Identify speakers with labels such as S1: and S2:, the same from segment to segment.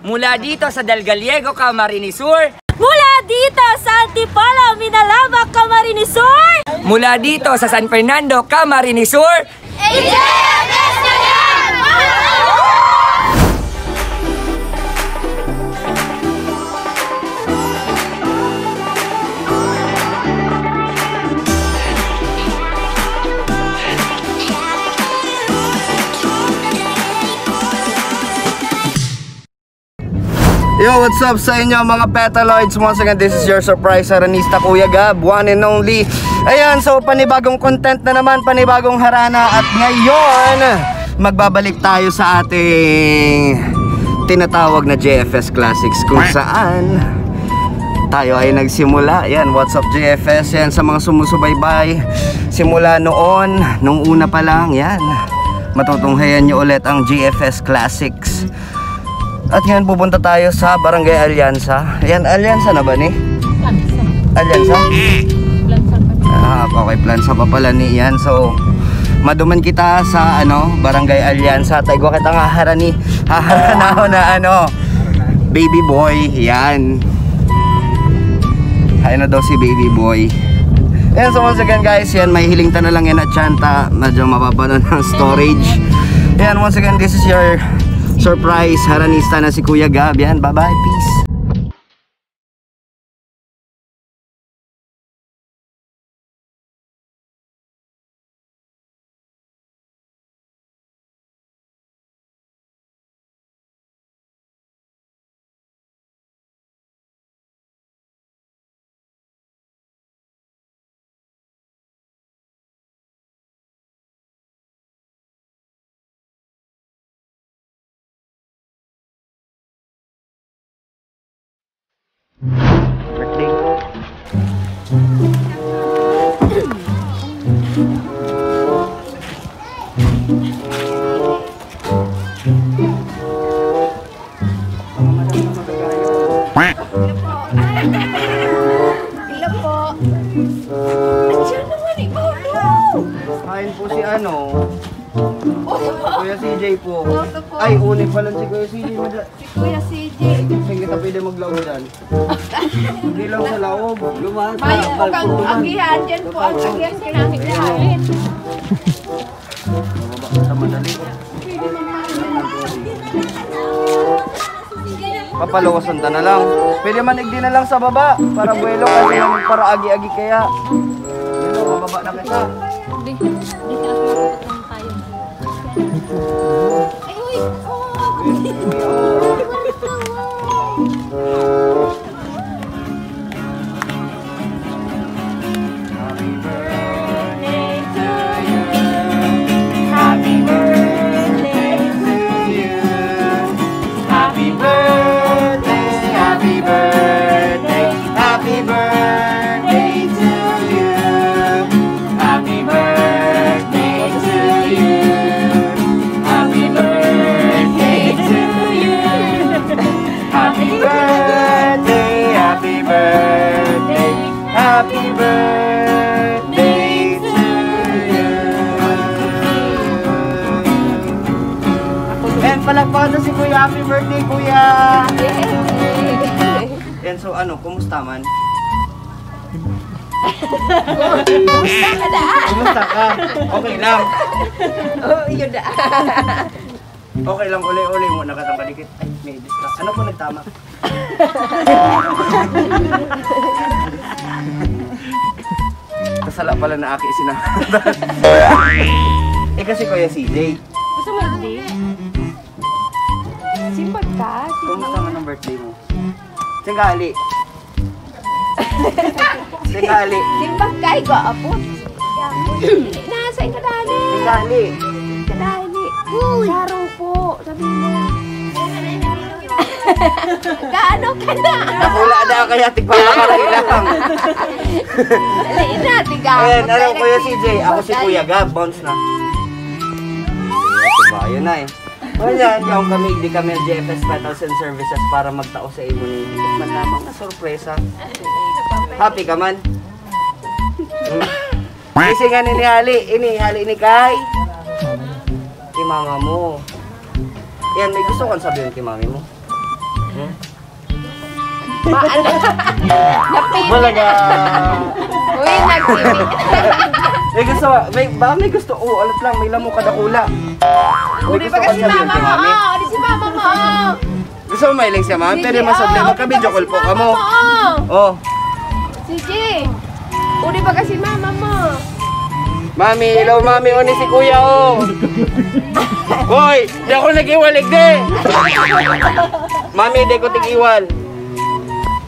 S1: Mula dito sa Del Gallego, Camarines Sur.
S2: Mula dito sa Antipolo, Minalaba, Camarines Sur.
S1: Mula dito sa San Fernando, Camarines Sur.
S2: JFS na yan!
S3: Yo, what's up sa inyo mga Petaloids? Once again, this is your surprise Haranista Kuya Gab, one and only. Ayan, so panibagong content na naman, panibagong harana. At ngayon, magbabalik tayo sa ating tinatawag na JFS Classics, kung saan tayo ay nagsimula. Yan, what's up JFS? Yan, sa mga sumusubaybay, simula noon, nung una pa lang, yan, matutunghayan nyo ulit ang JFS Classics. At ngayon pupunta tayo sa Barangay Alianza. Ayan, Alianza na ba ni? Alianza? Okay, Plansa pa pala ni yan. So, maduman kita sa Barangay Alianza. Tayo kita nga harani. Haharanaw na baby boy. Yan. Ayun na daw si baby boy. Ayan, so once again guys, yan, may hiling na lang yan at Chanta. Medyo mapapano ng storage. Ayan, once again, this is your surprise Haranista na si Kuya Gab. Yan, bye bye, peace. Kain po si Kuya CJ po. Ay, unin pa lang si Kuya CJ.
S2: Si Kuya CJ.
S3: Saan kita pwede maglaog dyan? Hindi lang sa laog.
S2: May ukang agihan dyan po. Ang agihan kinahit.
S3: Mababa sa madali. Papalawasan ta na lang. Pwede manigdi na lang sa baba. Para buwelo kasi para agi-agi kaya. Dito, mababa na kita. Palagpakan si Kuya, happy birthday Kuya! Yan, so kumusta man?
S2: Kumusta ka na?
S3: Kumusta ka? Okay lang?
S2: Oo, yun na.
S3: Okay lang, uli-uli mo, nakatabalikit. Ay, may distract. Ano po nagtama? Kasala pala na aki sinakatan. Kasi Kuya CJ.
S2: Gusto mo hindi? Simpag ka?
S3: Kumusta man ang birthday mo? Singali. Singali.
S2: Simpag ka, ikaw apot. Nasa'y kadali.
S3: Singali.
S2: Kadali. Saro po. Sabi mo. Gaano ka na?
S3: Nakula na kaya tigpapakaray lang.
S2: Dali na, tiga.
S3: Ayan, Kuya CJ. Ako si Kuya Gab. Bounce na. Ito ba? Yun na eh. Wala, yung kami, di kami JFS Petals and Services para magtao sa imo ni man lamang na sorpresa. Happy ka man? Kasi nga ni Hali ni Kai. Kay mama mo. Yan, may gusto kong sabihin kay mami mo. Bulaga.
S2: Uy, nag-ibig.
S3: May gusto, alat lang, may lamo kada kula.
S2: Uli pa kasi mama mo. Uli si mama mo.
S3: Gusto mo mailing siya, ma'am? Pero masabli, magka-video call po ka mo. Oh.
S2: Sige. Uli pa kasi mama mo.
S3: Mami, hello mami, o ni si kuya, oh. Hoy, di ako nag-iwalig, di. Mami, di ko tig-iwal.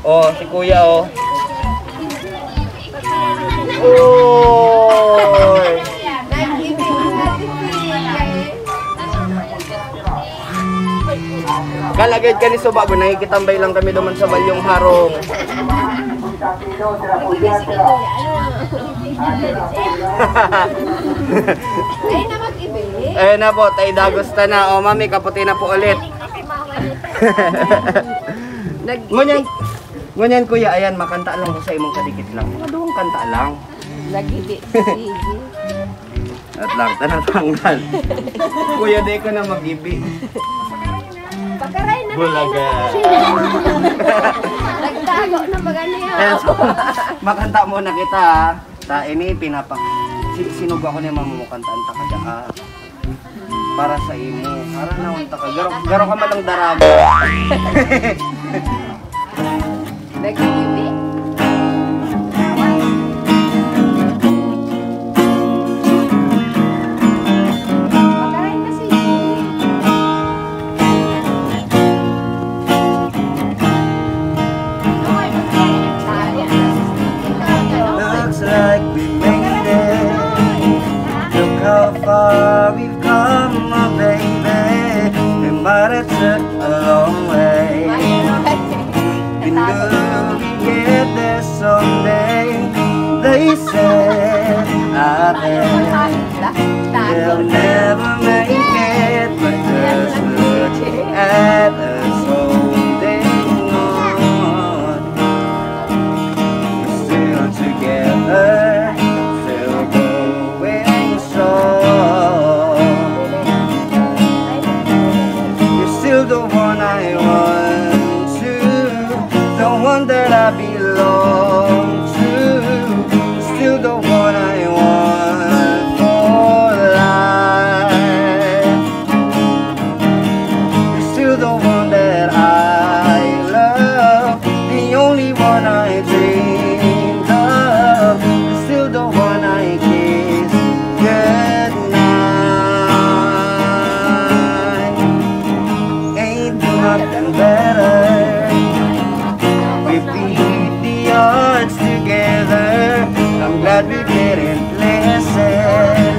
S3: Oh, si kuya, oh. Oy.
S2: Nag-ibig natin
S3: Kalagad ka ni Suba, nakikitambay lang kami naman sa Balyong Harong.
S2: Ay na mag-ibig.
S3: Ayun na po, tayo dagusta na. O mami, kaputi na po ulit. Ngunyan kuya, ayan, makanta lang ko sa imong kadikit lang. Mga doong kanta lang.
S2: Nag-ibig. Sige.
S3: At lang, tanatanggal. Kuya, di ko na mag-ibi.
S2: Pagkaray na.
S3: Bulaga.
S2: Nagtago na ba ganyan?
S3: Ayan, so, makanta muna kita ha. Ta, ini sinug ako ni mama mo kantaan ta ka ha. Para sa imo. Para naman ta ka. Garo ka man lang darago.
S2: Nag-ibig. Pagkaray na sige.
S3: Looks like we made it. Look how far we've come, my baby. We might have took a long way. We knew we'd get there someday. They said out there they'll never make it, but just look at us holding on. We're still together, still going strong. You're still the one I want to, the one that I belong to. You're still the one I want for life. You're still the one that I love, the only one I dreamed of. You're still the one I kiss goodnight. Ain't nothing better. We beat the odds together. I'm glad we didn't listen.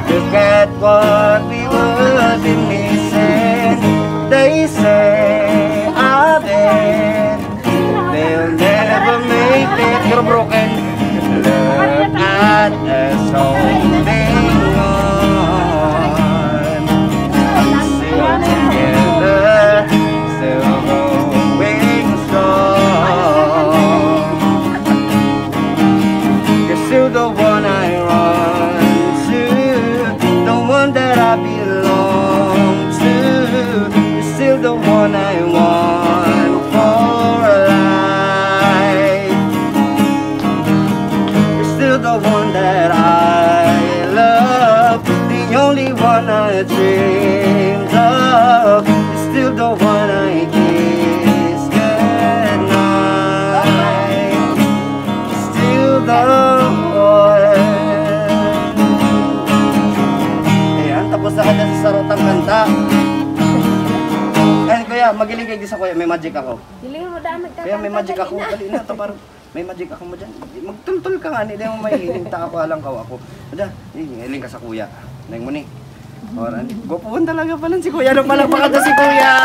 S3: Look at what we would be missing. They say I bet they'll never make it. You're broken. Look at us holding on. Still together, still going strong. You're still the one I run to, the one that I belong to. You're still the one I want for life. You're still the one that I love, the only one I dreamed of. You're still the one I kiss goodnight. Still the one. Ayan, tapos na kada sa sarotang kanta. Ayan kuya, magiling kayo sa kuya, may magic ako.
S2: Hiling mo dami ka.
S3: Kaya may magic ako, dali na ito parang may magic ako mo dyan. Magtultul ka nga, hindi mo may hiling ta ako alang ako. Ada, hiling ka sa kuya. Nang mo ni. Oran, gupuan talaga pala si kuya. Ano pala baka si kuya?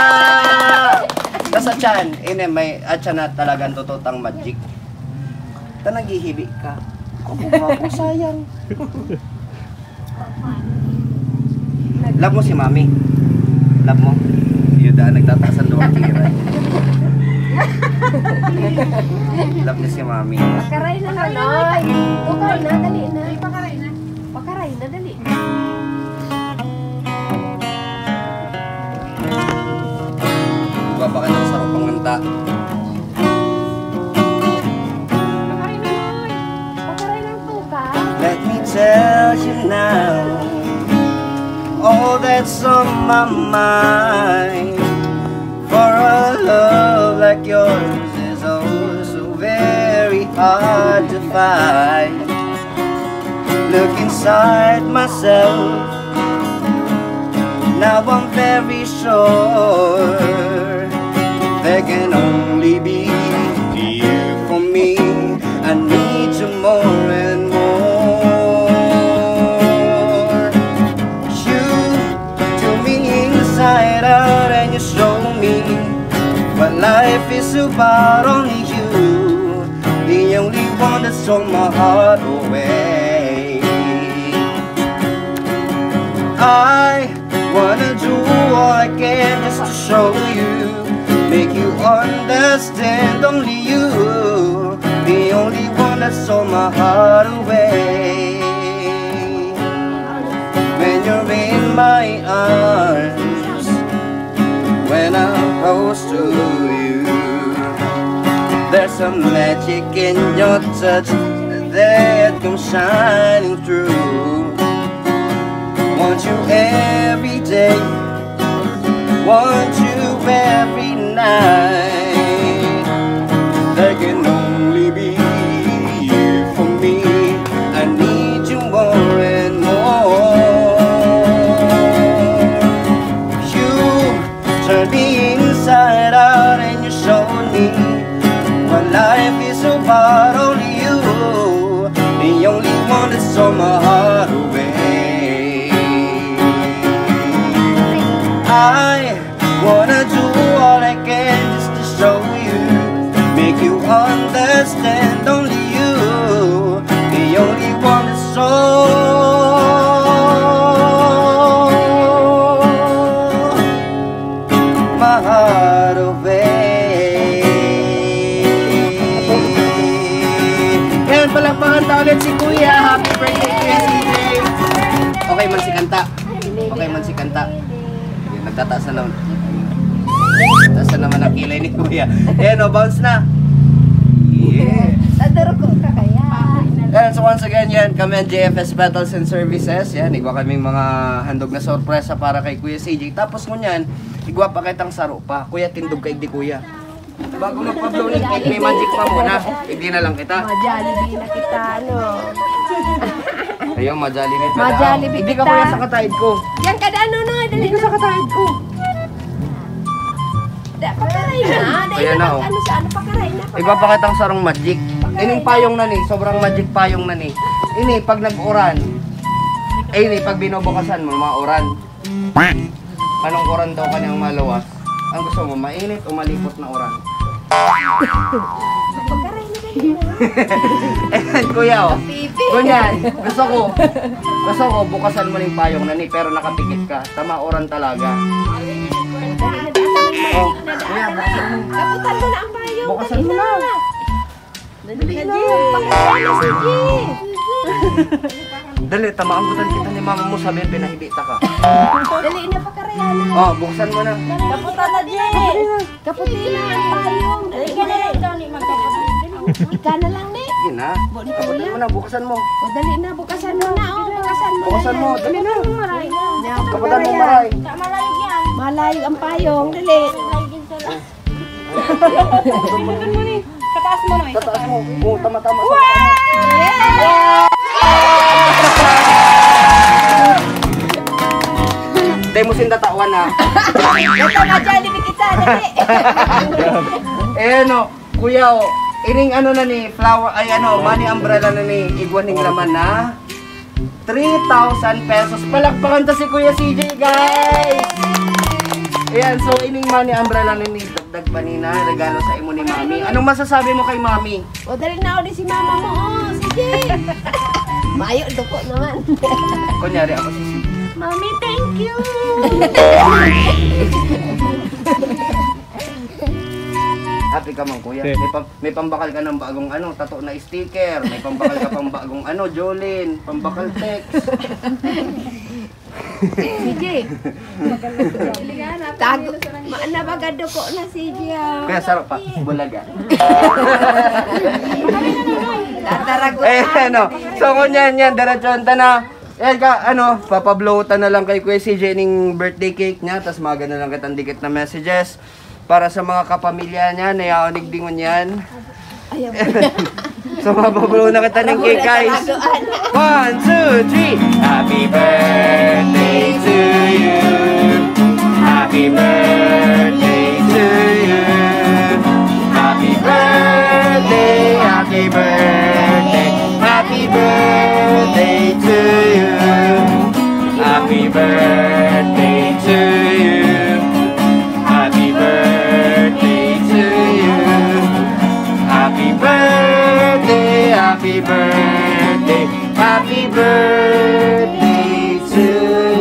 S3: Sa chan, may atcha na talagang tututang magic. Ta naghihibi ka. Ako sayang. Love mo si mami. Love mo. Yuda, nagtatasan daw ang tira. Love niya si mami.
S2: Pakaray na Noy. Pakaray na, dali na. Pakaray na. Pakaray na, dali na.
S3: Baba ka daw sa kanta. Let me tell you now all that's on my mind. For a love like yours is oh so very hard to find. Look inside myself, now I'm very sure there can only be you for me. I need you more and more. You took me inside out and you show me what life is about. Only you, the only one that stole my heart away. I wanna do all I can just to show you, make you understand. Only you, the only one that stole my heart away. When you're in my arms, when I'm close to you, there's some magic in your touch that comes shining through. Want you every day, want you every night. There can only be you for me. I need you more and more. You turn me inside out and you show me what life is about. Only you, the only one that stole my heart away. I wanna do all I can just to show you, make you understand. Only you, the only one that stole my heart away. Yan, palakpakan tayo ulit si Kuya. Happy birthday, Kuya CJ. Okay man si kanta. Okay man si kanta. Nagtataas na naman. Taas na naman ang kilay ni Kuya. Ayan o, bounce na. Yeah.
S2: Nadaro ko ka kaya.
S3: Ayan, so once again yan, kami ang JFS Battles and Services. Yan, igwa kaming mga handog na sorpresa para kay Kuya CJ. Tapos ngunyan, igwa pa kitang saro pa. Kuya, tindog kay di Kuya. Bago magpa-blow ng cake, may magic pa muna. Hindi na lang kita.
S2: Majollibee na kita, no?
S3: Ayun, Majollibee pa
S2: Majollibee
S3: Hindi ka
S2: kita.
S3: Kuya sa katahid ko.
S2: Yan ka na, no? Dali
S3: Hindi ka sa katahid ko.
S2: pakaray na. Dahil
S3: Ayan na,
S2: na,
S3: oh.
S2: ano sa ano, pakaray na.
S3: Ipapakitang sarong magic. Ining payong na ni, sobrang magic payong na ni. Ini, pag nag-uran. Ini, pag binubukasan mo, mga uran. Anong uran daw kanyang maluwas? Ang gusto mo, mainit o malipot na uran?
S2: Pakaray na kayo.
S3: Eh, Kuya, oh.
S2: Pipi.
S3: Kunyan, gusto ko, bukasan mo ng payong na ni, pero nakapikit ka. Tama, uran talaga. Oh, Kuya, bukasan mo.
S2: Kaputan mo na ang payong.
S3: Bukasan mo na.
S2: Dali na, G. Pakaray na si G.
S3: Dali, tamaambutan kita ni mama mo, sabihin pinahibita ka.
S2: Dali na, pakarayan na.
S3: Oh, buksan mo na.
S2: Kaputan na, G. Kaputin na ang payong. Dali ka na. Ikaw ni magkakaputin. Ika na lang, ni.
S3: Sige na. Kaputin mo na, bukasan mo.
S2: O, dali na. Bukasan mo na. O, bukasan mo.
S3: Bukasan mo, dali na.
S2: Maray na.
S3: Kaputan mo, maray.
S2: Malayog yan. Malayog ang payong. Dali.
S4: Kataas mo na eh.
S3: Tataas mo. Oo, tama-tama. Dahil mo sindatawan na.
S2: Ito na, Jollibee kita. Dali.
S3: Eh ano, kuya o, ining ano na ni, flower, ay ano, money umbrella na ni, igwaning laman na 3,000 pesos. Palakpakan to si Kuya CJ, guys! Ayan, so ining money umbrella na ni, dagdag pa ni na, regalo sa imo ni Mami. Anong masasabi mo kay Mami?
S2: O, dali na ulit si mama mo. O, sige. Mayo, duko naman.
S3: Kunyari ako si CJ.
S2: Mami, thank you.
S3: Happy ka man, kuya. May pambakal ka ng bagong ano, tato na sticker. May pambakal ka pang bagong ano, Jolene. Pambakal text.
S2: Sige. Tago. Maana bagado ko na sige.
S3: Kaya sarap pa. Bulaga.
S2: Tataragot.
S3: Ano. So, kunyan yan. Diretsyonta na. Yan ka, papablowtan na lang kay Kuya CJ ng birthday cake niya. Tapos mga na lang kitang dikit na messages. Para sa mga kapamilya niya, nayaonig dingon yan.
S2: Ayaw.
S3: So, mapablow na kita ng cake, guys. 1, 2, 3. Happy birthday to you. Happy birthday to you. Happy birthday, happy birthday. Happy birthday to you. Happy birthday to you. Happy birthday to you. Happy birthday, happy birthday, happy birthday to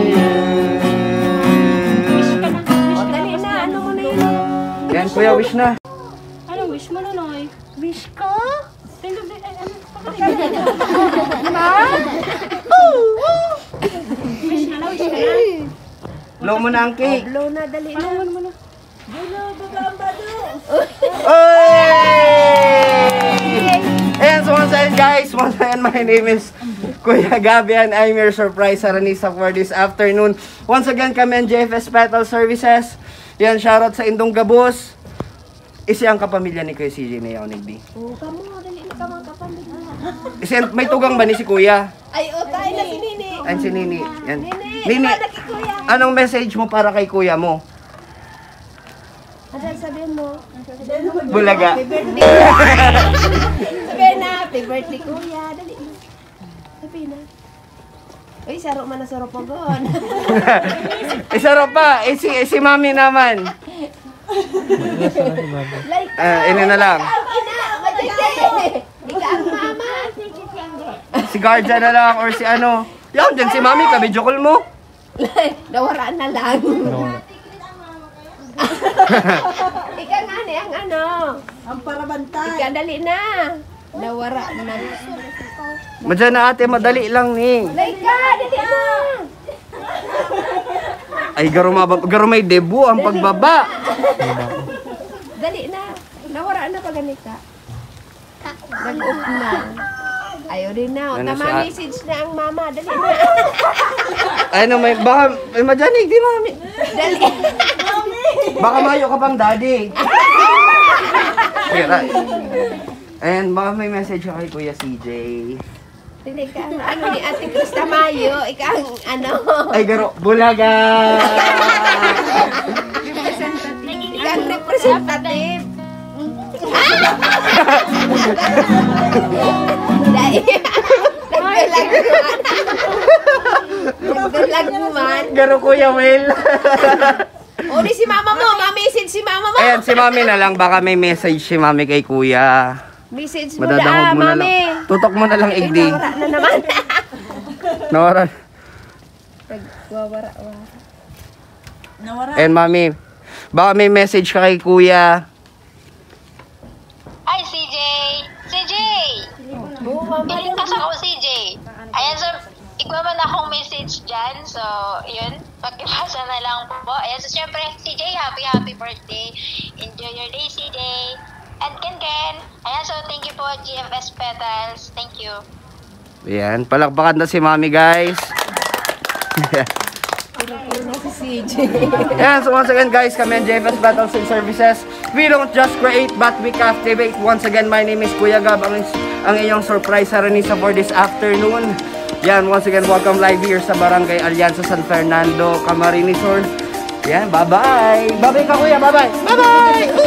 S3: you.
S2: O, dali na. Ano mo na yun?
S3: Yan, Kuya, wish na.
S4: Anong wish mo, Nonoy?
S2: Wish ko?
S4: Tingnan din, ano? Wish ka na, wish ka na.
S3: Blow mo na ang cake.
S2: Blow na, dali na.
S4: Ano mo na?
S3: Ayan, so once again guys, once again my name is Kuya Gabi and I'm your surprise Aranista for this afternoon. Once again kami ang JFS Petal Services. Yan, shoutout sa Indong Gabos. Isa ang kapamilya ni Kuya CJ na yaonig di.
S2: O, kamo, dali na ka mga kapamilya.
S3: Isa, may tugang ba ni si Kuya?
S2: Ay, o, tayo na si Nini.
S3: Ay, si Nini. Yan.
S2: Nini,
S3: Nini,
S2: ikaw na kay Kuya.
S3: anong message mo para kay Kuya mo?
S2: Ano sabihin mo?
S3: Bulaga.
S2: Happy birthday. Sabihin na, happy birthday, Kuya. Dali na. Sabihin na. Uy, saro man na saro pogon.
S3: Isarap pa. Si Mami naman.
S2: Like,
S3: Ini na lang.
S2: ina, madali. Ikaw ang mama.
S3: Si Guardia na lang or si ano. Yan, dyan si Mami, ka-video call mo.
S2: Nawara na lang. Ika nga ni ang ano. Ang parabantay. Ika, dali na. Nawara na.
S3: Madyan na ate, madali lang ni.
S2: Like ka, dali na.
S3: Ay, garo may debut ang pagbaba.
S2: Dali na. Nawara na pa ganita. Nag-off na. Ayaw rin na.
S3: Ano
S2: Tama
S3: siya?
S2: message na ang mama. Dali na.
S3: Ano, baka, madyanig, di Mami.
S2: Dali.
S3: Baka mayo ka pang daddy. Kira. And baka may message ka kay Kuya CJ.
S2: Dali ka. Ano ni Ate Cruz Tamayo. Ika ang ano.
S3: Ay, garo, bulaga.
S2: Ika ang representative. Dahil. Nagdalag man.
S3: Garo, Kuya Will.
S2: O, di si mama mo. Ma-message si mama mo.
S3: Ayan, si Mami na lang. Baka may message si Mami kay Kuya.
S2: Message mo
S3: Madadangog
S2: na,
S3: mo na
S2: mami.
S3: lang. Tutok mo na lang,
S2: Ay,
S3: Igdi.
S2: nawara na naman.
S3: Nawara.
S2: Nagwawara.
S3: And Mami, baka may message ka kay Kuya.
S5: Hi, CJ! CJ!
S2: Oo, mama.
S5: Iligtas ako, CJ. Ayan, so, igwa man akong message dyan. So, yun. Pag-ibasa na lang po. Ayan, so, syempre, CJ, happy birthday. Enjoy your day, CJ. And Ken. Ayan, so, thank you po, GFS Petals. Thank you.
S3: Ayan, palakpakan na si Mami, guys.
S2: Si CJ.
S3: Ayan, so once again guys, kami ang JFS Battles and Services. We don't just create but we captivate. Once again, my name is Kuya Gab, ang iyong surprise Aranista for this afternoon. Yan, once again, welcome live here sa Barangay Alianza San Fernando, Camarines Sur. Yan, bye-bye. Bye-bye ka Kuya, bye-bye. Bye-bye!